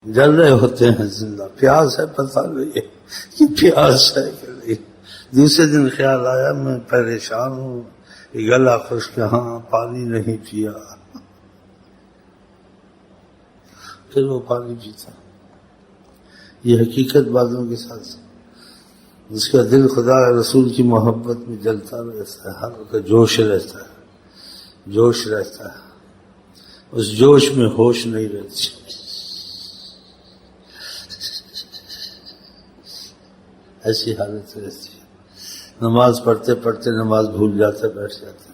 جل رہے ہوتے ہیں زندہ، پیاس ہے پتہ نہیں ہے کہ پیاس ہے کہ نہیں۔ دوسرے دن خیال آیا میں پریشان ہوں، گلا خشک، ہاں پانی نہیں پیا، پھر وہ پانی پیتا۔ یہ حقیقت بازوں کے ساتھ، اس کا دل خدا رسول کی محبت میں جلتا رہتا ہے، ہر وقت جوش رہتا ہے، جوش رہتا ہے، اس جوش میں ہوش نہیں رہتی۔ ایسی حالت رہتی ہے، نماز پڑھتے پڑھتے نماز بھول جاتے، بیٹھ جاتے،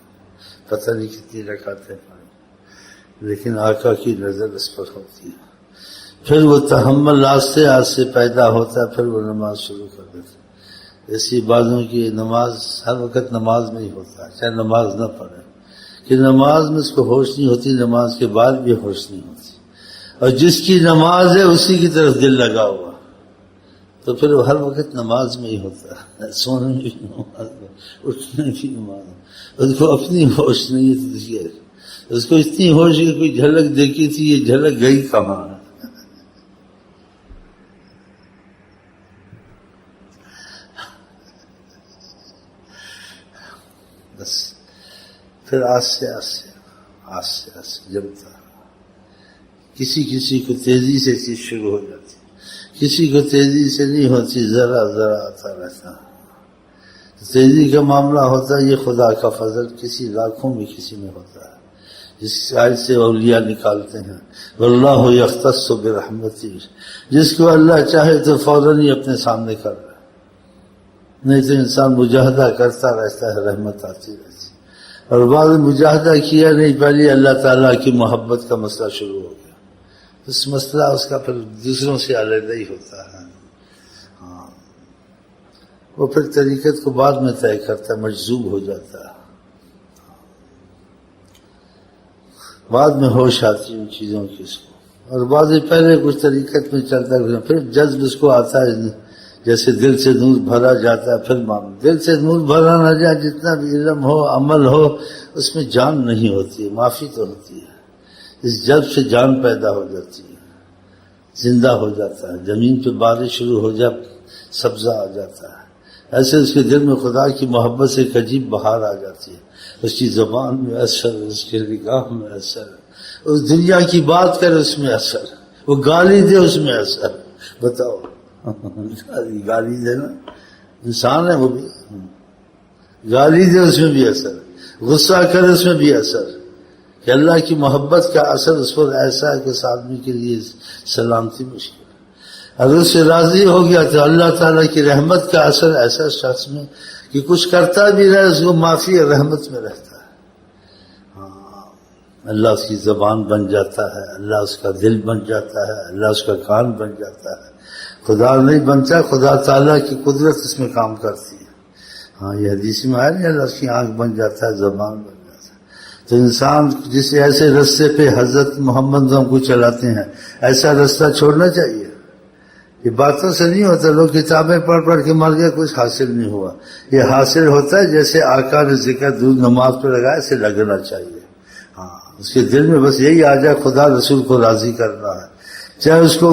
پتہ نہیں کتنی رکعتیں پڑھی، لیکن آقا کی نظر اس پر ہوتی ہے۔ پھر وہ تحمل آہستہ پیدا ہوتا ہے، پھر وہ نماز شروع کر دیتا ہے۔ ایسی بازوں کی نماز ہر وقت نماز میں ہی ہوتا ہے، چاہے نماز نہ پڑھے، کہ نماز میں اس کو ہوش نہیں ہوتی، نماز کے بعد بھی ہوش نہیں ہوتی، اور جس کی نماز ہے اسی کی طرف دل لگا ہوا، تو پھر وہ ہر وقت نماز میں ہی ہوتا ہے، سونے میں بھی نماز، اٹھنے بھی نماز، اس کو اپنی ہوش نہیں ہے، اس کو اتنی ہوش کہ کوئی جھلک دیکھی تھی، یہ جھلک گئی کہاں ہے۔ بس پھر آستے آستے جمتا، کسی کو تیزی سے چیز شروع ہو جاتی، کسی کو تیزی سے نہیں ہوتی، ذرا ذرا آتا رہتا۔ تیزی کا معاملہ ہوتا ہے، یہ خدا کا فضل، کسی لاکھوں میں کسی میں ہوتا ہے، جس آیت سے اولیاء نکالتے ہیں، واللہ یختص برحمتہ، جس کو اللہ چاہے تو فوراً ہی اپنے سامنے کر رہا ہے، نہیں تو انسان مجاہدہ کرتا رہتا ہے، رحمت آتی رہتی، اور بعد مجاہدہ کیا نہیں، پہلے اللہ تعالیٰ کی محبت کا مسئلہ شروع ہو گیا، اس مسئلہ اس کا پھر دوسروں سے علیحدہ ہی ہوتا ہے۔ ہاں، وہ پھر طریقت کو بعد میں طے کرتا ہے، مجذوب ہو جاتا ہے، بعد میں ہوش آتی ان چیزوں کی اس کو، اور بعض پہلے کچھ طریقت میں چلتا ہے، پھر جذب اس کو آتا ہے، جیسے دل سے نور بھرا جاتا ہے، پھر معاملہ دل سے نور بھرا نہ جائے، جتنا بھی علم ہو عمل ہو، اس میں جان نہیں ہوتی ہے، معافی تو ہوتی ہے، اس جذب سے جان پیدا ہو جاتی ہے، زندہ ہو جاتا ہے، زمین پہ بارش شروع ہو جائے سبزہ آ جاتا ہے، ایسے اس کے دل میں خدا کی محبت سے ایک عجیب بہار آ جاتی ہے، اس کی زبان میں اثر، اس کے نگاہ میں اثر، اس دنیا کی بات کرے اس میں اثر، وہ گالی دے اس میں اثر، بتاؤ گالی دینا انسان ہے، وہ بھی گالی دے اس میں بھی اثر، غصہ کرے اس میں بھی اثر، کہ اللہ کی محبت کا اثر اس پر ایسا ہے کہ اس آدمی کے لیے سلامتی مشکل ہے، اگر اس سے راضی ہو گیا تو اللہ تعالیٰ کی رحمت کا اثر ایسا شخص میں کہ کچھ کرتا بھی رہے اس کو معافی اور رحمت میں رہتا ہے۔ ہاں، اللہ اس کی زبان بن جاتا ہے، اللہ اس کا دل بن جاتا ہے، اللہ اس کا کان بن جاتا ہے، خدا نہیں بنتا، خدا تعالیٰ کی قدرت اس میں کام کرتی ہے۔ ہاں، یہ حدیث میں آیا نہیں، اللہ اس کی آنکھ بن جاتا ہے، زبان بن جاتا ہے، تو انسان جس ایسے رستے پہ حضرت محمد ہم کو چلاتے ہیں، ایسا رستہ چھوڑنا چاہیے۔ یہ باتوں سے نہیں ہوتا، لوگ کتابیں پڑھ پڑھ کے مر گئے، کچھ حاصل نہیں ہوا، یہ حاصل ہوتا ہے جیسے آقا نے ذکر دودھ نماز پہ لگایا، اسے لگنا چاہیے۔ ہاں، اس کے دل میں بس یہی آ جائے، خدا رسول کو راضی کرنا ہے، چاہے اس کو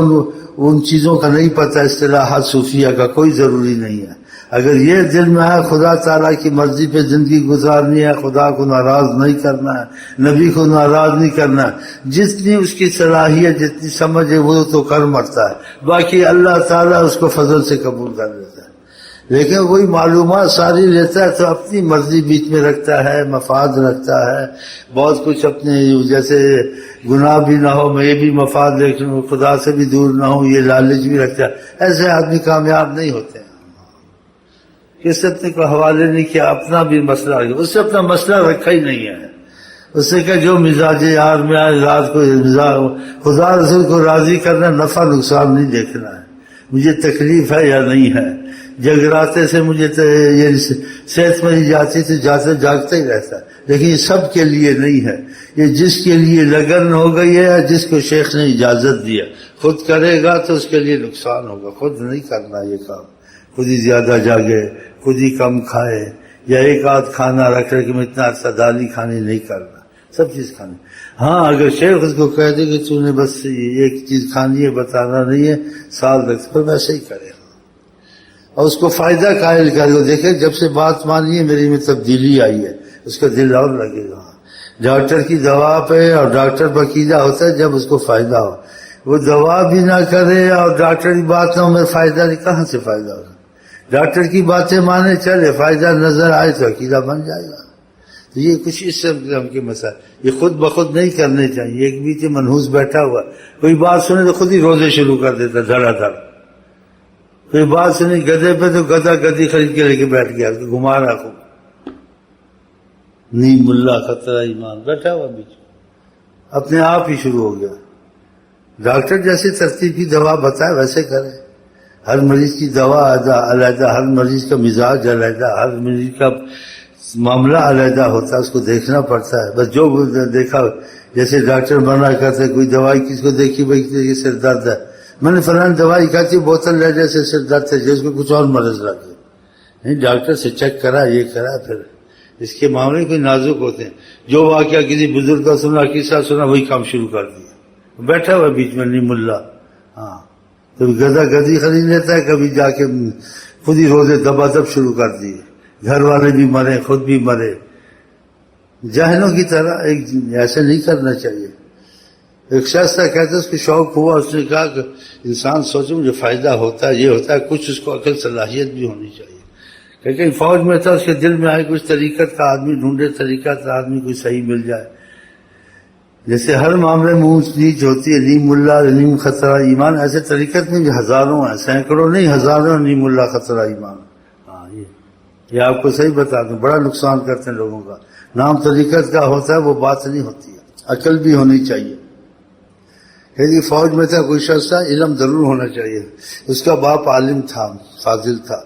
ان چیزوں کا نہیں پتہ، اصطلاحات صوفیہ کا کوئی ضروری نہیں ہے، اگر یہ دل میں ہے خدا تعالیٰ کی مرضی پہ زندگی گزارنی ہے، خدا کو ناراض نہیں کرنا ہے، نبی کو ناراض نہیں کرنا ہے، جتنی اس کی صلاحیت، جتنی سمجھ ہے وہ تو کر مرتا ہے، باقی اللہ تعالیٰ اس کو فضل سے قبول کر لیتا ہے۔ لیکن وہی معلومات ساری لیتا ہے تو اپنی مرضی بیچ میں رکھتا ہے، مفاد رکھتا ہے، بہت کچھ اپنے، جیسے گناہ بھی نہ ہو میں یہ بھی مفاد دیکھ لوں، خدا سے بھی دور نہ ہوں، یہ لالچ بھی رکھتا ہے۔ ایسے آدمی کامیاب نہیں ہوتے ہیں، کس نے کو حوالے نہیں کیا، اپنا بھی مسئلہ رکھا، اس سے اپنا مسئلہ رکھا ہی نہیں ہے، اس سے کہ جو مزاج یار میں آئے رات کو خدا رسول کو راضی کرنا، نفع نقصان نہیں دیکھنا ہے، مجھے تکلیف ہے یا نہیں ہے، جگراتے سے مجھے یہ صحت مندی جاتی تھی، جاتے جاگتا ہی رہتا ہے، لیکن یہ سب کے لیے نہیں ہے، یہ جس کے لیے لگن ہو گئی ہے، جس کو شیخ نے اجازت دیا، خود کرے گا تو اس کے لیے نقصان ہوگا، خود نہیں کرنا یہ کام، خود ہی زیادہ جاگے، خود ہی کم کھائے، یا ایک آدھ کھانا رکھ رہے کہ میں اتنا عرصہ دالی کھانی نہیں کرنا، سب چیز کھانی، ہاں اگر شیخ اس کو کہہ دے کہ تو نے بس ایک چیز کھانی ہے بتانا نہیں ہے سال تک، پھر ویسے ہی کرے اور اس کو فائدہ قائل کر دو، دیکھے جب سے بات مانی ہے میری میں تبدیلی آئی ہے، اس کا دل اور لگے گا۔ ڈاکٹر کی دوا پہ اور ڈاکٹر پر عقیدہ ہوتا ہے جب اس کو فائدہ ہو، وہ دوا بھی نہ کرے اور ڈاکٹر کی بات نہ ہو، میں فائدہ نہیں، کہاں سے فائدہ ہوگا؟ ڈاکٹر کی باتیں مانے چلے، فائدہ نظر آئے تو عقیدہ بن جائے گا۔ تو یہ کچھ اس قسم کے مسائل یہ خود بخود نہیں کرنے چاہیے۔ ایک بیچ منحوس بیٹھا ہوا کوئی بات سنے تو خود ہی روزے شروع کر دیتا دھڑا دھڑ، کوئی بات سنی گدھے پہ تو گدھا گدھی خرید کے لے کے بیٹھ گیا، اس کو گھما رہا خوب، نیم ملا خطرہ ایمان، بیٹھا ہوا بیچ اپنے آپ ہی شروع ہو گیا۔ ڈاکٹر جیسے ترتیب کی دوا بتائے ویسے کرے، ہر مریض کی دوا علیحدہ، ہر مریض کا مزاج علیحدہ، ہر مریض کا معاملہ علیحدہ ہوتا ہے، اس کو دیکھنا پڑتا ہے۔ بس جو دیکھا جیسے ڈاکٹر منع کرتے کوئی دوائی کس کو دیکھی بھائی یہ سر درد ہے، میں نے فلاں دوائی کھائی تھی بوتل لے جیسے سر درد ہے جس کو کچھ اور مرض لگ گیا، نہیں ڈاکٹر سے چیک کرا یہ کرا، پھر اس کے معاملے کوئی نازک ہوتے ہیں۔ جو واقعہ کسی بزرگ کا سنا قصہ سنا وہی کام شروع کر دیا، بیٹھا ہوا بیچ میں نیم اللہ، ہاں کبھی گدھا گدھی خرید لیتا ہے، کبھی جا کے خود ہی روزے دبا دب شروع کر دیے، گھر والے بھی مرے خود بھی مرے، جاہلوں کی طرح۔ ایسے نہیں کرنا چاہیے۔ ایک شخص تھا کہتے اس کو شوق ہوا، اس نے کہا کہ انسان سوچے مجھے فائدہ ہوتا ہے یہ ہوتا ہے، کچھ اس کو عقل صلاحیت بھی ہونی چاہیے۔ کہ فوج میں تھا، اس کے دل میں آئے کچھ طریقت کا آدمی ڈھونڈے، طریقت کا آدمی کوئی صحیح مل جائے۔ جیسے ہر معاملے میں اونچ نیچ ہوتی ہے، نیم اللہ نیم خطرہ ایمان، ایسے طریقت میں بھی ہزاروں ہیں، سینکڑوں نہیں ہزاروں نیم اللہ خطرہ ایمان۔ ہاں یہ آپ کو صحیح بتا دوں، بڑا نقصان کرتے ہیں لوگوں کا۔ نام طریقت کا ہوتا ہے وہ بات نہیں ہوتی ہے، عقل بھی ہونی چاہیے۔ کہ فوج میں تھا کوئی شخص تھا، علم ضرور ہونا چاہیے، اس کا باپ عالم تھا، فاضل تھا،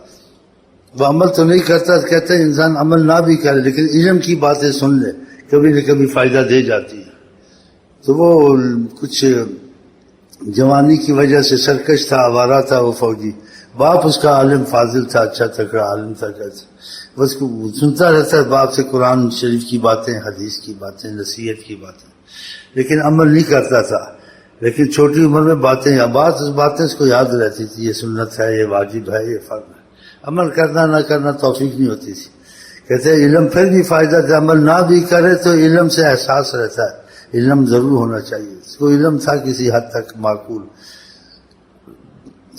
وہ عمل تو نہیں کرتا، کہتے ہیں انسان عمل نہ بھی کرے لیکن علم کی باتیں سن لے، کبھی نہ کبھی فائدہ دے جاتی ہے۔ تو وہ کچھ جوانی کی وجہ سے سرکش تھا، آوارہ تھا وہ فوجی، باپ اس کا عالم فاضل تھا، اچھا تکڑا عالم تھا، کہتے بس سنتا رہتا ہے باپ سے قرآن شریف کی باتیں، حدیث کی باتیں، نصیحت کی باتیں، لیکن عمل نہیں کرتا تھا۔ لیکن چھوٹی عمر میں باتیں اس کو یاد رہتی تھی، یہ سنت ہے، یہ واجب ہے، یہ فرض ہے، عمل کرنا نہ کرنا توفیق نہیں ہوتی تھی۔ کہتے ہیں علم پھر بھی فائدہ دے، عمل نہ بھی کرے تو علم سے احساس رہتا ہے، علم ضرور ہونا چاہیے۔ اس کو علم تھا کسی حد تک معقول،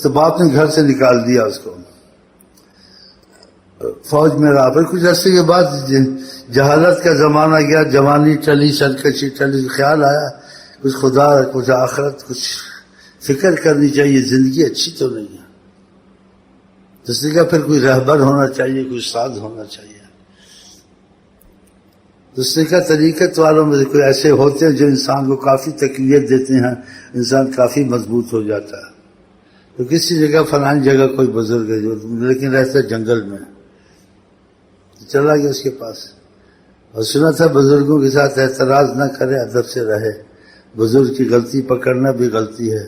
تو باپ نے گھر سے نکال دیا اس کو، فوج میں رہا۔ پھر کچھ عرصے کے بعد جہالت کا زمانہ گیا، جوانی چلی، سرکشی چلی، خیال آیا کچھ خدا کچھ آخرت کچھ فکر کرنی چاہیے، زندگی اچھی تو نہیں ہے، تو اس نے کہا پھر کوئی رہبر ہونا چاہیے، کوئی استاد ہونا چاہیے۔ تو اس نے کہا طریقت والوں میں سے کوئی ایسے ہوتے ہیں جو انسان کو کافی تقویت دیتے ہیں، انسان کافی مضبوط ہو جاتا ہے۔ تو کسی جگہ فلانی جگہ کوئی بزرگ ہے جو لیکن رہتا ہے جنگل میں، چلا گیا اس کے پاس، اور سنا تھا بزرگوں کے ساتھ اعتراض نہ کرے، ادب سے رہے، بزرگ کی غلطی پکڑنا بھی غلطی ہے،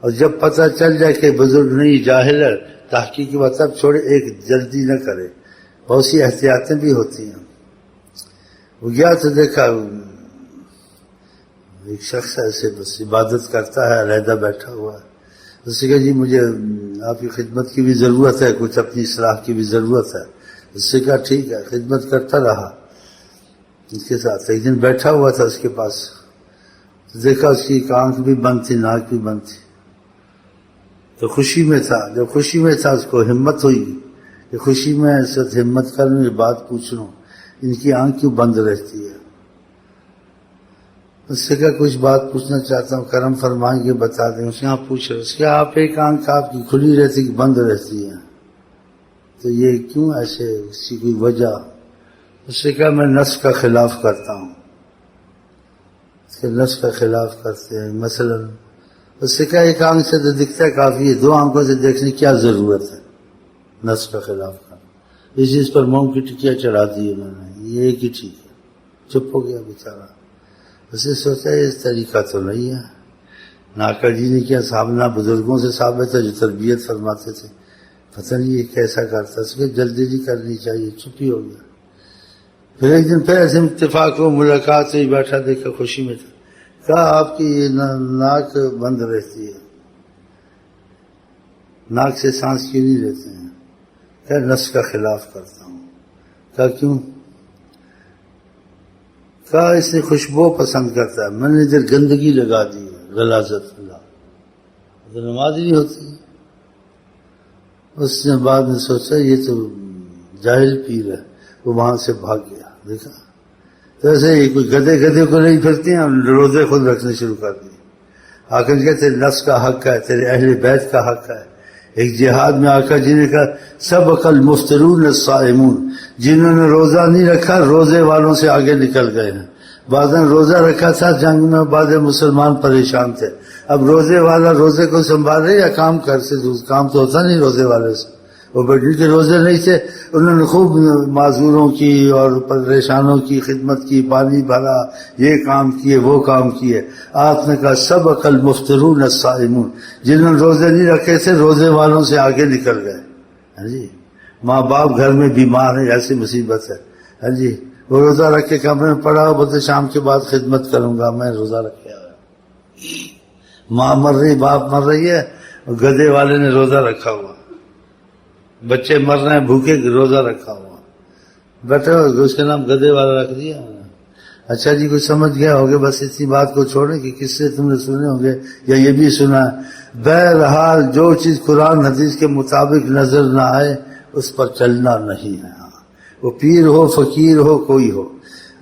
اور جب پتہ چل جائے کہ بزرگ نہیں جاہل ہے، تحقیق کے بعد تب چھوڑے، ایک جلدی نہ کرے، بہت سی احتیاطیں بھی ہوتی ہیں۔ وہ گیا تو دیکھا ایک شخص ایسے بس عبادت کرتا ہے، علیحدہ بیٹھا ہوا ہے۔ اس نے کہا جی مجھے آپ کی خدمت کی بھی ضرورت ہے، کچھ اپنی اصلاح کی بھی ضرورت ہے۔ اس سے کہا ٹھیک ہے، خدمت کرتا رہا اس کے ساتھ۔ ایک دن بیٹھا ہوا تھا اس کے پاس، دیکھا اس کی ایک آنکھ بھی بند تھی، ناک بھی بند تھی، تو خوشی میں تھا۔ جب خوشی میں تھا اس کو ہمت ہوئی کہ خوشی میں اس وقت ہمت کر لوں، یہ بات پوچھ لوں، ان کی آنکھ کیوں بند رہتی ہے؟ اس سے کہا کچھ بات پوچھنا چاہتا ہوں، کرم فرمائیں گے بتا دیں۔ اس نے آپ پوچھ رہے، اس کے آپ ایک آنکھ آپ کی کھلی رہتی کہ بند رہتی ہے، تو یہ کیوں ایسے، اس کی کوئی وجہ؟ اس سے کہا میں نفس کا خلاف کرتا ہوں۔ اس کے نفس کا خلاف کرتے ہیں، مثلا اس سے کہا ایک آنکھ سے تو دکھتا ہے کافی ہے، دو آنکھوں سے دیکھنے کی کیا ضرورت ہے؟ نفس کا خلاف کرنا، اس چیز پر موم کی ٹکیاں چڑھا دی انہوں نے، یہ ایک ہی ٹھیک ہے، چپ ہو گیا بیچارہ۔ اسے سوچا یہ طریقہ تو نہیں ہے، ناکا جی نے کیا سامنا بزرگوں سے ثابت ہے جو تربیت فرماتے تھے، پتہ نہیں یہ کیسا کرتا، اس کو جلدی نہیں کرنی چاہیے، چپ ہی ہو گیا۔ پھر ایک دن پھر ایسے اتفاق ہو، ملاقات ہوئی، بیٹھا دیکھا خوشی میں تھا، کہا آپ کی یہ ناک بند رہتی ہے، ناک سے سانس کیوں نہیں لیتے ہیں؟ کہا نفس کا خلاف کرتا ہوں۔ کہا کیوں؟ کہا اس نے خوشبو پسند کرتا ہے، میں نے ادھر گندگی لگا دی ہے، غلاظت اللہ، تو نماز ہی نہیں ہوتی۔ اس نے بعد میں سوچا یہ تو جاہل پیر ہے، وہ وہاں سے بھاگ گیا۔ دیکھا تو ایسے ہی کوئی گدھے کو نہیں پھرتے ہیں، روزے خود رکھنے شروع کر دیے۔ آخر کہتے نفس کا حق ہے، تیرے اہل بیت کا حق ہے۔ ایک جہاد میں آقا جی نے کہا سبق المفترون الصائمون، جنہوں نے روزہ نہیں رکھا روزے والوں سے آگے نکل گئے ہیں۔ بعضاً روزہ رکھا تھا جنگ میں، بعض مسلمان پریشان تھے، اب روزے والا روزے کو سنبھال رہے یا کام کر سے کام تو ہوتا نہیں روزے والے سے۔ وہ بیٹی کے روزے نہیں تھے، انہوں نے خوب معذوروں کی اور پریشانوں کی خدمت کی، پانی بھرا، یہ کام کیے وہ کام کیے۔ آپ نے کہا سبق المفترون الصائمون، جنہوں نے روزے نہیں رکھے تھے روزے والوں سے آگے نکل گئے۔ ہاں جی، ماں باپ گھر میں بیمار ہیں، ایسی مصیبت ہے، ہاں جی، وہ روزہ رکھ کے کمرے میں پڑا، بولتے شام کے بعد خدمت کروں گا، میں روزہ رکھے آیا۔ ماں مر رہی، باپ مر رہی ہے، گدھے والے نے روزہ رکھا ہوا، بچے مر رہے ہیں بھوکے، روزہ رکھا ہوا، بیٹھے ہو، اس کا نام گدھے والا رکھ دیا۔ اچھا جی کچھ سمجھ گیا ہوگے، بس اسی بات کو چھوڑیں کہ کس سے تم نے سنے ہوں گے یا یہ بھی سنا ہے۔ بہرحال جو چیز قرآن حدیث کے مطابق نظر نہ آئے اس پر چلنا نہیں ہے۔ وہ پیر ہو فقیر ہو کوئی ہو،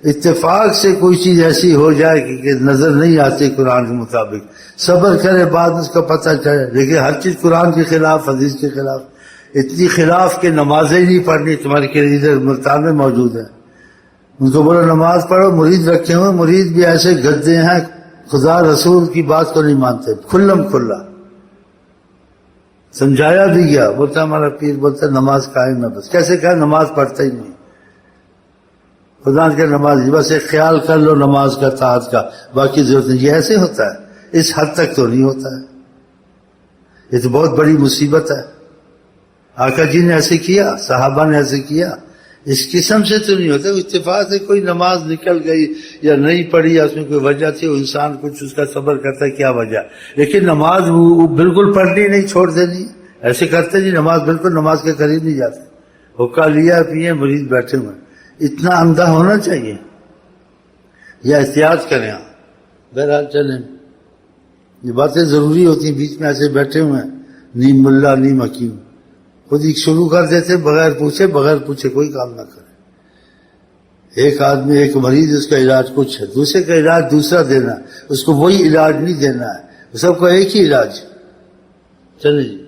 اتفاق سے کوئی چیز ایسی ہو جائے کہ نظر نہیں آتی قرآن کے مطابق، صبر کرے بعد اس کا پتہ چلے، لیکن ہر چیز قرآن کے خلاف حدیث کے خلاف، اتنی خلاف کہ نمازیں نہیں پڑھنی۔ تمہارے ادھر ملتان میں موجود ہے، ان کو بولو نماز پڑھو، مرید رکھے ہوئے، مرید بھی ایسے گدے ہیں خدا رسول کی بات کو نہیں مانتے، کھلم کھلا سمجھایا بھی گیا، بولتا ہمارا پیر بولتا نماز قائم ہے، بس کیسے کہا نماز پڑھتا ہی نہیں، خدا کے نماز بس ایک خیال کر لو نماز کا طاعت کا، باقی ضرورت نہیں۔ یہ ایسے ہوتا ہے، اس حد تک تو نہیں ہوتا ہے، یہ تو بہت بڑی مصیبت ہے۔ آقا جی نے ایسے کیا، صحابہ نے ایسے کیا، اس قسم سے تو نہیں ہوتا۔ اتفاق سے کوئی نماز نکل گئی یا نہیں پڑھی یا اس میں کوئی وجہ تھی، انسان کچھ اس کا صبر کرتا ہے کیا وجہ، لیکن نماز وہ بالکل پڑھنی نہیں، چھوڑ دینی، ایسے کرتے نہیں، نماز بالکل نماز کے قریب نہیں جاتے، حکا لیا پیے مریض بیٹھے ہوئے، اتنا اندھا ہونا چاہیے یا احتیاط کریں۔ بہرحال چلیں، یہ باتیں ضروری ہوتی ہیں، بیچ میں ایسے بیٹھے ہوئے ہیں، نیم ملا نیم حکیم، خود ہی شروع کر دیتے بغیر پوچھے کوئی کام نہ کرے۔ ایک آدمی ایک مریض، اس کا علاج کچھ ہے، دوسرے کا علاج دوسرا دینا، اس کو وہی علاج نہیں دینا ہے، سب کو ایک ہی علاج۔ چلیں جی۔